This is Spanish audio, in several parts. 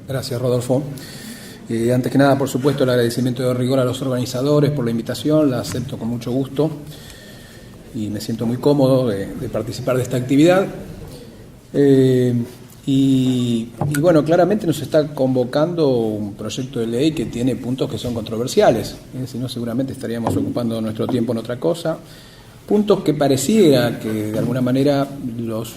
Gracias, Rodolfo. Antes que nada, por supuesto, el agradecimiento de rigor a los organizadores por la invitación, la acepto con mucho gusto y me siento muy cómodo de participar de esta actividad. Y bueno, claramente nos está convocando un proyecto de ley que tiene puntos que son controversiales, si no seguramente estaríamos ocupando nuestro tiempo en otra cosa. Puntos que pareciera que de alguna manera los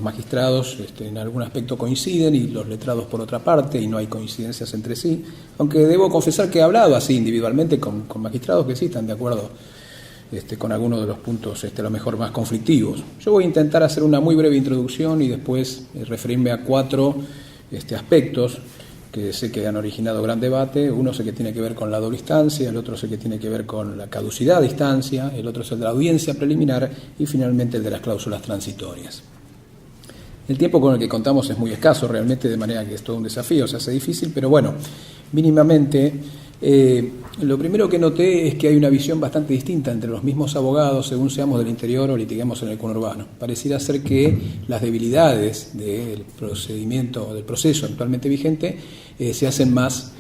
magistrados en algún aspecto coinciden y los letrados por otra parte, y no hay coincidencias entre sí, aunque debo confesar que he hablado así individualmente con magistrados que sí están de acuerdo con algunos de los puntos a lo mejor más conflictivos. Yo voy a intentar hacer una muy breve introducción y después referirme a 4 aspectos que sé que han originado gran debate. Uno sé que tiene que ver con la doble instancia, el otro sé que tiene que ver con la caducidad de instancia, el otro es el de la audiencia preliminar y finalmente el de las cláusulas transitorias. El tiempo con el que contamos es muy escaso realmente, de manera que es todo un desafío, se hace difícil, pero bueno, mínimamente lo primero que noté es que hay una visión bastante distinta entre los mismos abogados según seamos del interior o litiguemos en el conurbano. Pareciera ser que las debilidades del procedimiento, del proceso actualmente vigente se hacen más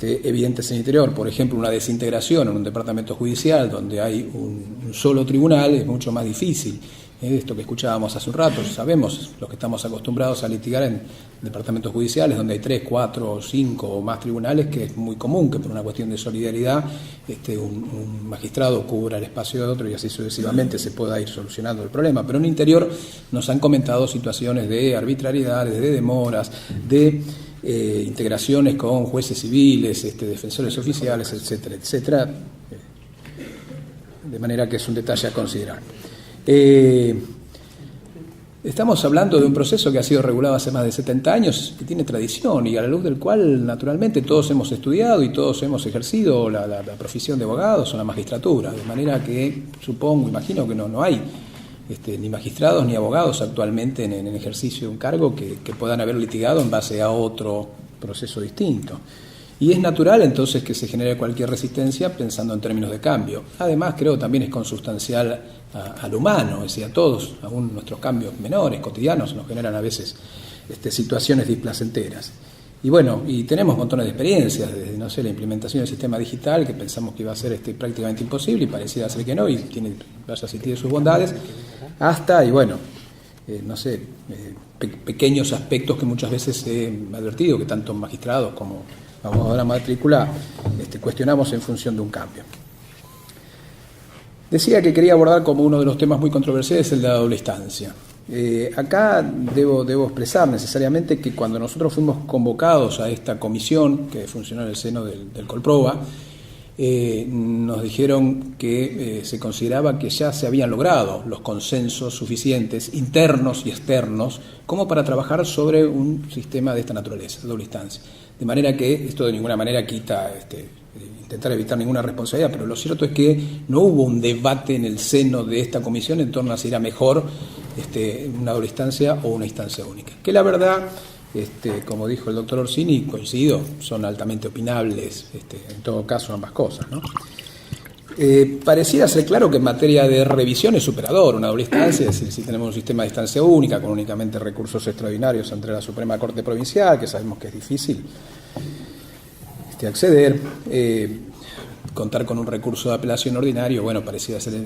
evidentes en el interior. Por ejemplo, una desintegración en un departamento judicial donde hay un solo tribunal es mucho más difícil. Esto que escuchábamos hace un rato, sabemos los que estamos acostumbrados a litigar en departamentos judiciales donde hay 3, 4, 5 o más tribunales, que es muy común que por una cuestión de solidaridad un magistrado cubra el espacio de otro y así sucesivamente se pueda ir solucionando el problema. Pero en el interior nos han comentado situaciones de arbitrariedades, de demoras, de integraciones con jueces civiles, defensores oficiales, etcétera, etcétera, de manera que es un detalle a considerar. Estamos hablando de un proceso que ha sido regulado hace más de 70 años, que tiene tradición y a la luz del cual naturalmente todos hemos estudiado y todos hemos ejercido la profesión de abogados o la magistratura, de manera que supongo, imagino que no hay ni magistrados ni abogados actualmente en ejercicio de un cargo que puedan haber litigado en base a otro proceso distinto. Y es natural entonces que se genere cualquier resistencia pensando en términos de cambio. Además, creo también es consustancial al humano, es decir, a todos, aún nuestros cambios menores, cotidianos, nos generan a veces situaciones displacenteras. Y bueno, y tenemos montones de experiencias, desde, no sé, la implementación del sistema digital, que pensamos que iba a ser prácticamente imposible y pareciera ser que no, y vaya si tiene sus bondades, hasta, y bueno, no sé, pequeños aspectos que muchas veces he advertido, que tanto magistrados como abogados de la matrícula cuestionamos en función de un cambio. Decía que quería abordar como uno de los temas muy controversiales el de la doble instancia. Acá debo expresar necesariamente que cuando nosotros fuimos convocados a esta comisión que funcionó en el seno del Colproba, nos dijeron que se consideraba que ya se habían logrado los consensos suficientes, internos y externos, como para trabajar sobre un sistema de esta naturaleza, doble instancia. De manera que esto de ninguna manera quita intentar evitar ninguna responsabilidad, pero lo cierto es que no hubo un debate en el seno de esta comisión en torno a si era mejor una doble instancia o una instancia única. Que la verdad, como dijo el doctor Orsini, coincido, son altamente opinables, en todo caso ambas cosas, ¿no? Pareciera ser claro que en materia de revisión es superador una doble instancia, es decir, si tenemos un sistema de instancia única con únicamente recursos extraordinarios ante la Suprema Corte Provincial, que sabemos que es difícil acceder, contar con un recurso de apelación ordinario, bueno, pareciera ser en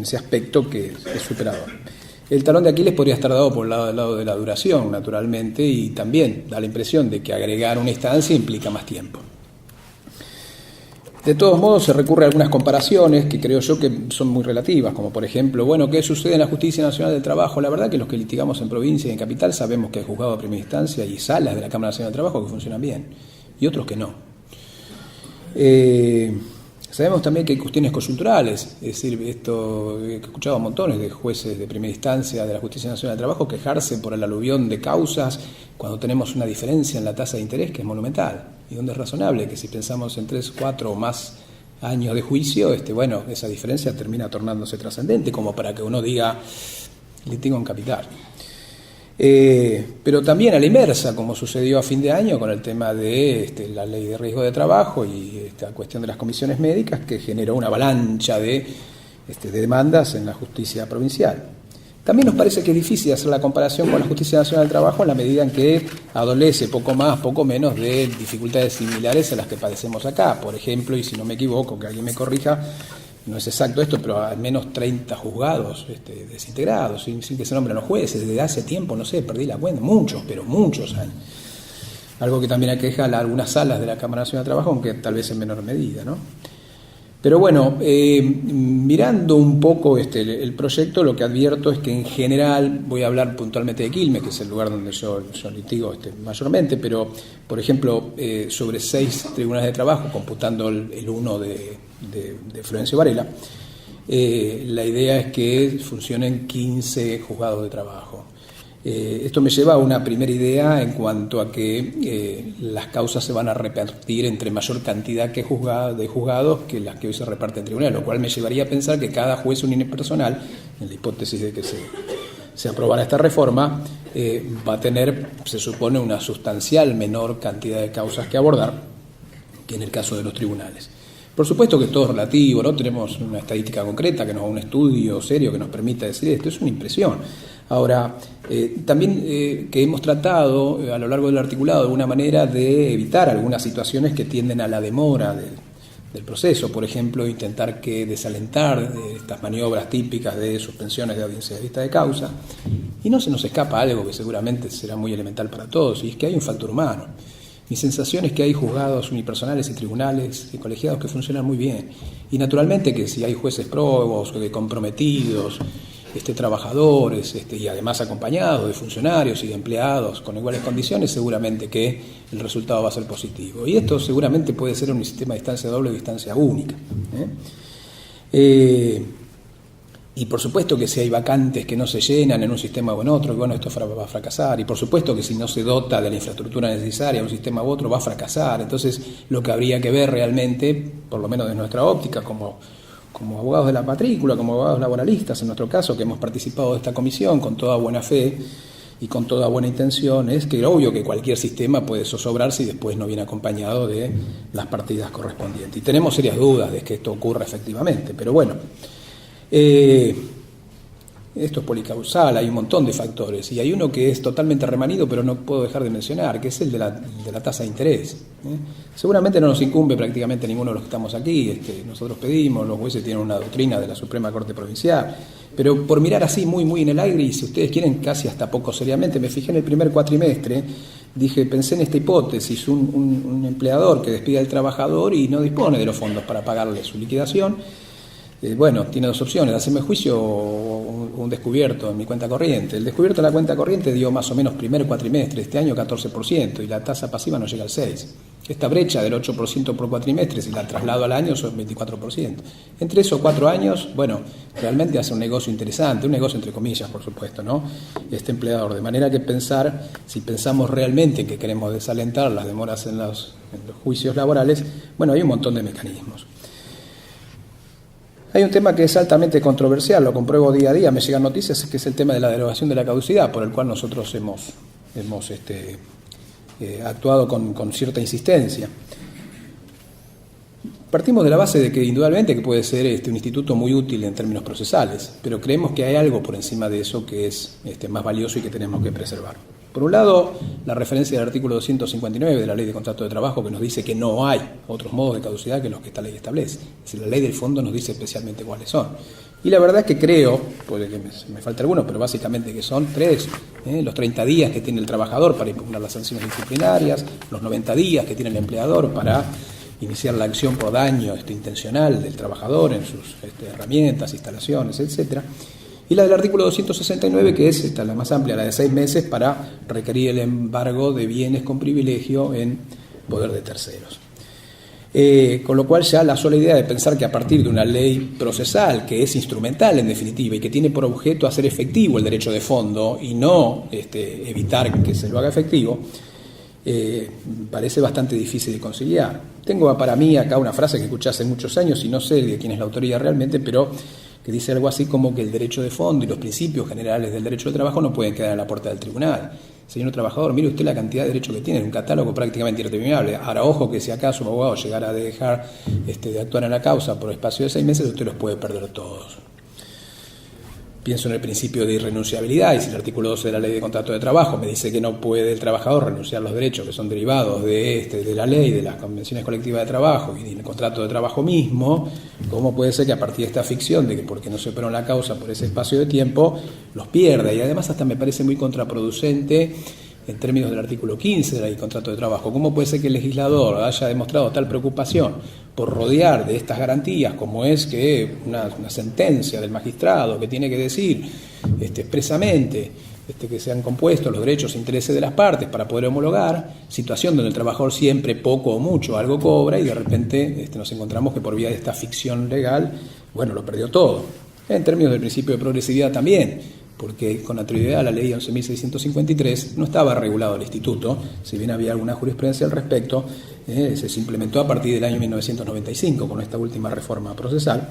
ese aspecto que es superador. El talón de Aquiles podría estar dado por el lado de la duración, naturalmente, y también da la impresión de que agregar una instancia implica más tiempo. De todos modos, se recurre a algunas comparaciones que creo yo que son muy relativas, como por ejemplo, bueno, ¿qué sucede en la Justicia Nacional del Trabajo? La verdad que los que litigamos en provincia y en capital sabemos que hay juzgado de primera instancia y salas de la Cámara Nacional del Trabajo que funcionan bien, y otros que no. Sabemos también que hay cuestiones coyunturales, es decir, esto he escuchado a montones de jueces de primera instancia de la Justicia Nacional del Trabajo quejarse por el aluvión de causas cuando tenemos una diferencia en la tasa de interés que es monumental, y donde es razonable que si pensamos en 3, 4 o más años de juicio, bueno, esa diferencia termina tornándose trascendente, como para que uno diga, litigio en capital. Pero también a la inversa, como sucedió a fin de año con el tema de la ley de riesgo de trabajo y esta cuestión de las comisiones médicas, que generó una avalancha de demandas en la justicia provincial. También nos parece que es difícil hacer la comparación con la Justicia Nacional del Trabajo en la medida en que adolece poco más, poco menos de dificultades similares a las que padecemos acá. Por ejemplo, y si no me equivoco, que alguien me corrija, no es exacto esto, pero al menos 30 juzgados desintegrados, sin que se nombren los jueces, desde hace tiempo, no sé, perdí la cuenta, muchos, pero muchos años. Algo que también aqueja a algunas salas de la Cámara Nacional de Trabajo, aunque tal vez en menor medida, ¿no? Pero bueno, mirando un poco el proyecto, lo que advierto es que en general, voy a hablar puntualmente de Quilmes, que es el lugar donde yo litigo mayormente, pero por ejemplo, sobre 6 tribunales de trabajo, computando el 1 de Florencio Varela, la idea es que funcionen 15 juzgados de trabajo. Esto me lleva a una primera idea en cuanto a que las causas se van a repartir entre mayor cantidad de juzgados que las que hoy se reparten en tribunales, lo cual me llevaría a pensar que cada juez unipersonal, en la hipótesis de que se aprobara esta reforma, va a tener, se supone, una sustancial menor cantidad de causas que abordar que en el caso de los tribunales. Por supuesto que todo es relativo, no tenemos una estadística concreta, que nos un estudio serio que nos permita decir esto, es una impresión. Ahora, también que hemos tratado a lo largo del articulado de alguna manera de evitar algunas situaciones que tienden a la demora del proceso, por ejemplo, intentar desalentar estas maniobras típicas de suspensiones de audiencia de vista de causa, y no se nos escapa algo que seguramente será muy elemental para todos, y es que hay un factor humano. Mi sensación es que hay juzgados unipersonales y tribunales y colegiados que funcionan muy bien, y naturalmente que si hay jueces probos, comprometidos, trabajadores y además acompañados de funcionarios y de empleados con iguales condiciones, seguramente que el resultado va a ser positivo. Y esto seguramente puede ser un sistema de distancia doble o distancia única. Y por supuesto que si hay vacantes que no se llenan en un sistema o en otro, bueno, esto va a fracasar. Y por supuesto que si no se dota de la infraestructura necesaria un sistema u otro, va a fracasar. Entonces, lo que habría que ver realmente, por lo menos desde nuestra óptica, como abogados de la matrícula, como abogados laboralistas, en nuestro caso, que hemos participado de esta comisión con toda buena fe y con toda buena intención, es que obvio que cualquier sistema puede zozobrarse y después no viene acompañado de las partidas correspondientes. Y tenemos serias dudas de que esto ocurra efectivamente, pero bueno, esto es policausal, hay un montón de factores, y hay uno que es totalmente remanido, pero no puedo dejar de mencionar, que es el de la tasa de interés. Seguramente no nos incumbe prácticamente ninguno de los que estamos aquí, nosotros pedimos, los jueces tienen una doctrina de la Suprema Corte Provincial, pero por mirar así muy muy en el aire, y si ustedes quieren casi hasta poco seriamente, me fijé en el primer cuatrimestre, pensé en esta hipótesis, un empleador que despide al trabajador y no dispone de los fondos para pagarle su liquidación. Bueno, tiene dos opciones, hacerme juicio o un descubierto en mi cuenta corriente. El descubierto en la cuenta corriente dio más o menos primer cuatrimestre, este año 14%, y la tasa pasiva no llega al 6%. Esta brecha del 8% por cuatrimestre, si la traslado al año, son 24%. En 3 o 4 años, bueno, realmente hace un negocio interesante, un negocio entre comillas, por supuesto, ¿no? Este empleador. De manera que si pensamos realmente que queremos desalentar las demoras en los juicios laborales, bueno, hay un montón de mecanismos. Hay un tema que es altamente controversial, lo compruebo día a día, me llegan noticias, que es el tema de la derogación de la caducidad, por el cual nosotros hemos actuado con cierta insistencia. Partimos de la base de que indudablemente que puede ser un instituto muy útil en términos procesales, pero creemos que hay algo por encima de eso que es más valioso y que tenemos que preservar. Por un lado, la referencia del artículo 259 de la Ley de Contrato de Trabajo, que nos dice que no hay otros modos de caducidad que los que esta ley establece. Es decir, la ley del fondo nos dice especialmente cuáles son. Y la verdad es que creo, puede que me falte alguno, pero básicamente que son 3, los 30 días que tiene el trabajador para impugnar las sanciones disciplinarias, los 90 días que tiene el empleador para iniciar la acción por daño intencional del trabajador en sus herramientas, instalaciones, etcétera. Y la del artículo 269, que es la más amplia, la de 6 meses, para requerir el embargo de bienes con privilegio en poder de terceros. Con lo cual ya la sola idea de pensar que a partir de una ley procesal, que es instrumental en definitiva y que tiene por objeto hacer efectivo el derecho de fondo y no evitar que se lo haga efectivo, parece bastante difícil de conciliar. Tengo para mí acá una frase que escuché hace muchos años y no sé de quién es la autoría realmente, pero que dice algo así como que el derecho de fondo y los principios generales del derecho de trabajo no pueden quedar en la puerta del tribunal. Señor trabajador, mire usted la cantidad de derechos que tiene, un catálogo prácticamente irreterminable. Ahora, ojo que si acaso un abogado llegara a dejar de actuar en la causa por espacio de 6 meses, usted los puede perder todos. pienso en el principio de irrenunciabilidad, y si el artículo 12 de la Ley de Contrato de Trabajo me dice que no puede el trabajador renunciar a los derechos que son derivados de la ley, de las convenciones colectivas de trabajo y del contrato de trabajo mismo, ¿cómo puede ser que a partir de esta ficción de que porque no se operó en la causa por ese espacio de tiempo, los pierda? Y además hasta me parece muy contraproducente en términos del artículo 15 de la Ley de Contrato de Trabajo. ¿Cómo puede ser que el legislador haya demostrado tal preocupación por rodear de estas garantías, como es que una sentencia del magistrado que tiene que decir expresamente que se han compuesto los derechos e intereses de las partes para poder homologar, situación donde el trabajador siempre poco o mucho algo cobra, y de repente nos encontramos que por vía de esta ficción legal, bueno, lo perdió todo? En términos del principio de progresividad también, porque con anterioridad a la ley 11.653 no estaba regulado el instituto, si bien había alguna jurisprudencia al respecto, se implementó a partir del año 1995 con esta última reforma procesal.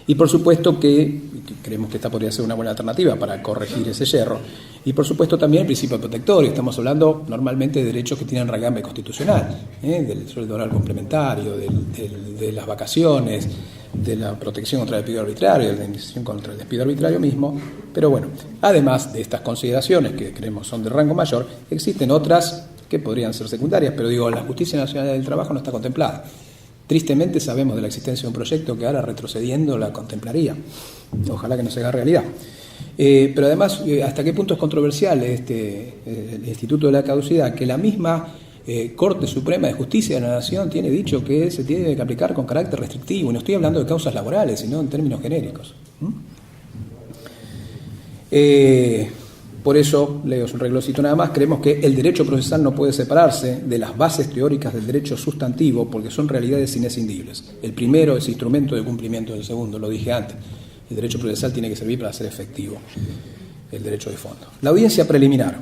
Y por supuesto que creemos que esta podría ser una buena alternativa para corregir ese yerro. Y por supuesto también el principio protectorio. Estamos hablando normalmente de derechos que tienen raigambre constitucional, del sueldo oral complementario, de las vacaciones, de la protección contra el despido arbitrario, de la indemnización contra el despido arbitrario mismo. Pero bueno, además de estas consideraciones que creemos son de rango mayor, existen otras que podrían ser secundarias, pero digo, la Justicia Nacional del Trabajo no está contemplada. Tristemente sabemos de la existencia de un proyecto que ahora retrocediendo la contemplaría. Ojalá que no se haga realidad. Pero además, ¿hasta qué punto es controversial el Instituto de la Caducidad? Que la misma Corte Suprema de Justicia de la Nación tiene dicho que se tiene que aplicar con carácter restrictivo. Y no estoy hablando de causas laborales, sino en términos genéricos. Por eso, leo un reglosito nada más, creemos que el derecho procesal no puede separarse de las bases teóricas del derecho sustantivo porque son realidades inescindibles. El primero es instrumento de cumplimiento del segundo, lo dije antes. El derecho procesal tiene que servir para hacer efectivo el derecho de fondo. La audiencia preliminar,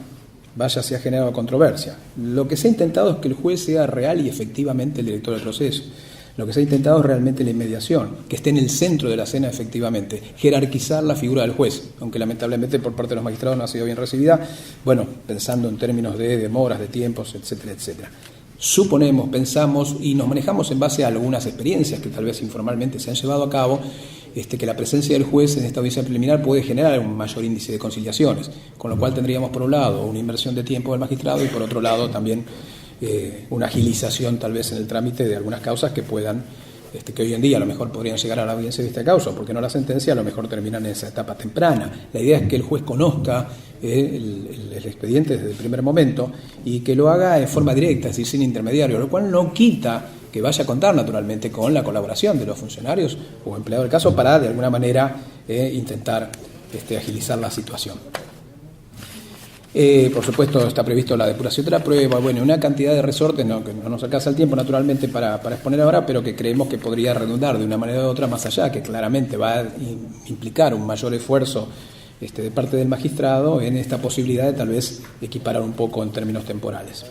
vaya, se ha generado controversia. Lo que se ha intentado es que el juez sea real y efectivamente el director del proceso. Lo que se ha intentado es realmente la inmediación, que esté en el centro de la escena efectivamente, jerarquizar la figura del juez, aunque lamentablemente por parte de los magistrados no ha sido bien recibida, bueno, pensando en términos de demoras, de tiempos, etcétera, etcétera. Suponemos, pensamos y nos manejamos en base a algunas experiencias que tal vez informalmente se han llevado a cabo, que la presencia del juez en esta audiencia preliminar puede generar un mayor índice de conciliaciones, con lo cual tendríamos por un lado una inversión de tiempo del magistrado y por otro lado también una agilización tal vez en el trámite de algunas causas que puedan, que hoy en día a lo mejor podrían llegar a la audiencia de esta causa, porque no la sentencia, a lo mejor terminan en esa etapa temprana. La idea es que el juez conozca el expediente desde el primer momento y que lo haga en forma directa, es decir, sin intermediario, lo cual no quita que vaya a contar naturalmente con la colaboración de los funcionarios o empleados del caso para de alguna manera intentar agilizar la situación. Por supuesto está previsto la depuración de la prueba, bueno, una cantidad de resortes que no nos alcanza el tiempo naturalmente para exponer ahora, pero que creemos que podría redundar de una manera u otra más allá, que claramente va a implicar un mayor esfuerzo de parte del magistrado en esta posibilidad de tal vez equiparar un poco en términos temporales.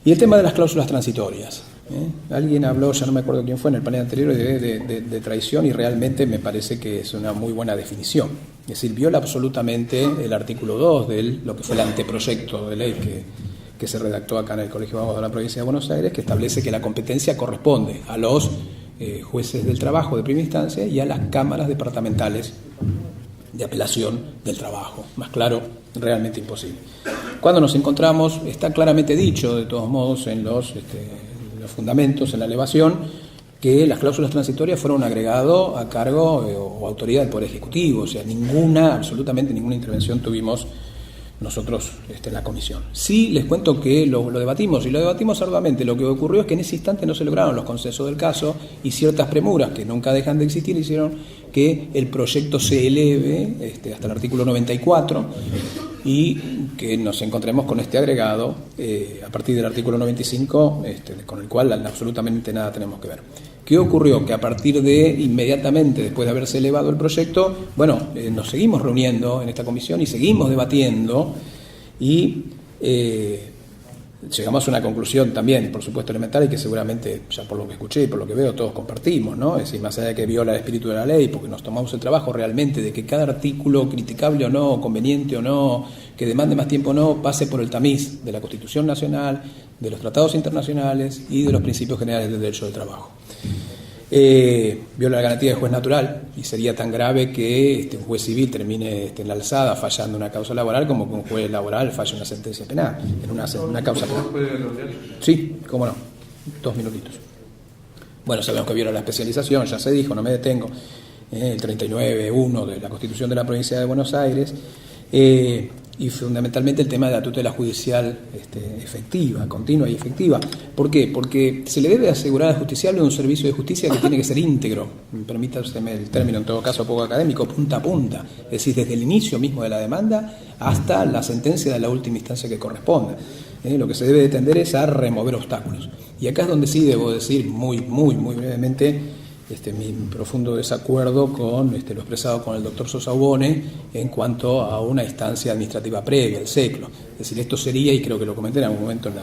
Y el tema de las cláusulas transitorias. Alguien habló, ya no me acuerdo quién fue en el panel anterior, de traición, y realmente me parece que es una muy buena definición. Es decir, viola absolutamente el artículo 2 de lo que fue el anteproyecto de ley que se redactó acá en el Colegio de Abogados de la Provincia de Buenos Aires, que establece que la competencia corresponde a los jueces del trabajo de primera instancia y a las cámaras departamentales de apelación del trabajo. Más claro, realmente imposible. Cuando nos encontramos, está claramente dicho, de todos modos, en los fundamentos, en la elevación, que las cláusulas transitorias fueron un agregado a cargo o autoridad del Poder Ejecutivo, o sea, absolutamente ninguna intervención tuvimos nosotros en la comisión. Sí, les cuento que lo debatimos, y lo debatimos arduamente. Lo que ocurrió es que en ese instante no se lograron los consensos del caso, y ciertas premuras que nunca dejan de existir hicieron que el proyecto se eleve hasta el artículo 94, y que nos encontremos con este agregado a partir del artículo 95, con el cual absolutamente nada tenemos que ver. ¿Qué ocurrió? Que a partir de inmediatamente después de haberse elevado el proyecto, nos seguimos reuniendo en esta comisión y seguimos debatiendo y llegamos a una conclusión también, por supuesto, elemental, y que seguramente, ya por lo que escuché y por lo que veo, todos compartimos, ¿no? Es decir, más allá de que viola el espíritu de la ley, porque nos tomamos el trabajo realmente de que cada artículo, criticable o no, conveniente o no, que demande más tiempo o no, pase por el tamiz de la Constitución Nacional, de los tratados internacionales y de los principios generales del derecho del trabajo. viola la garantía de juez natural y sería tan grave que un juez civil termine en la alzada fallando una causa laboral como que un juez laboral falle una sentencia penal, en una causa penal. Sí, cómo no, 2 minutitos. Bueno, sabemos que viola la especialización, ya se dijo, no me detengo, el 39.1 de la Constitución de la Provincia de Buenos Aires, y fundamentalmente el tema de la tutela judicial efectiva, continua y efectiva. ¿Por qué? Porque se le debe asegurar al justiciable un servicio de justicia que tiene que ser íntegro, permítaseme el término en todo caso poco académico, punta a punta, es decir, desde el inicio mismo de la demanda hasta la sentencia de la última instancia que corresponda. Lo que se debe de tender es a remover obstáculos. Y acá es donde sí debo decir muy brevemente mi profundo desacuerdo con lo expresado con el doctor Sosa Ubone en cuanto a una instancia administrativa previa, el SECLO. Es decir, esto sería, y creo que lo comenté en algún momento en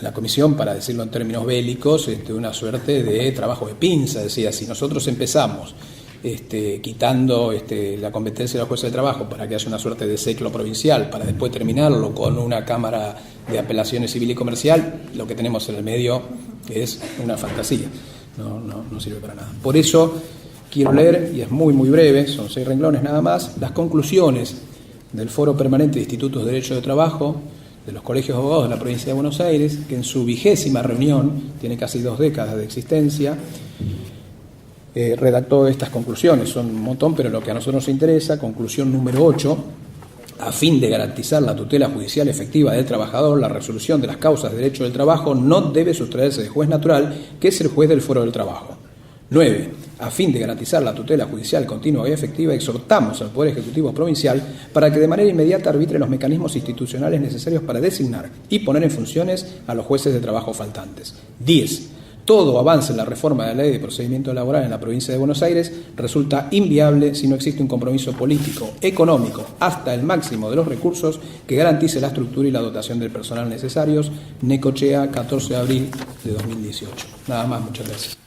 la comisión, para decirlo en términos bélicos, una suerte de trabajo de pinza. Decía, si nosotros empezamos quitando la competencia de los jueces de trabajo para que haya una suerte de SECLO provincial, para después terminarlo con una Cámara de Apelaciones Civil y Comercial, lo que tenemos en el medio es una fantasía. No sirve para nada. Por eso quiero leer, y es muy breve, son 6 renglones nada más, las conclusiones del Foro Permanente de Institutos de Derecho de Trabajo de los Colegios de Abogados de la Provincia de Buenos Aires, que en su 20ª reunión, tiene casi 2 décadas de existencia, redactó estas conclusiones. Son un montón, pero lo que a nosotros nos interesa, conclusión número 8, a fin de garantizar la tutela judicial efectiva del trabajador, la resolución de las causas de derecho del trabajo no debe sustraerse del juez natural, que es el juez del foro del trabajo. 9. A fin de garantizar la tutela judicial continua y efectiva, exhortamos al Poder Ejecutivo Provincial para que de manera inmediata arbitre los mecanismos institucionales necesarios para designar y poner en funciones a los jueces de trabajo faltantes. 10. Todo avance en la reforma de la Ley de Procedimiento Laboral en la provincia de Buenos Aires resulta inviable si no existe un compromiso político, económico, hasta el máximo de los recursos que garantice la estructura y la dotación del personal necesarios. Necochea, 14 de abril de 2018. Nada más, muchas gracias.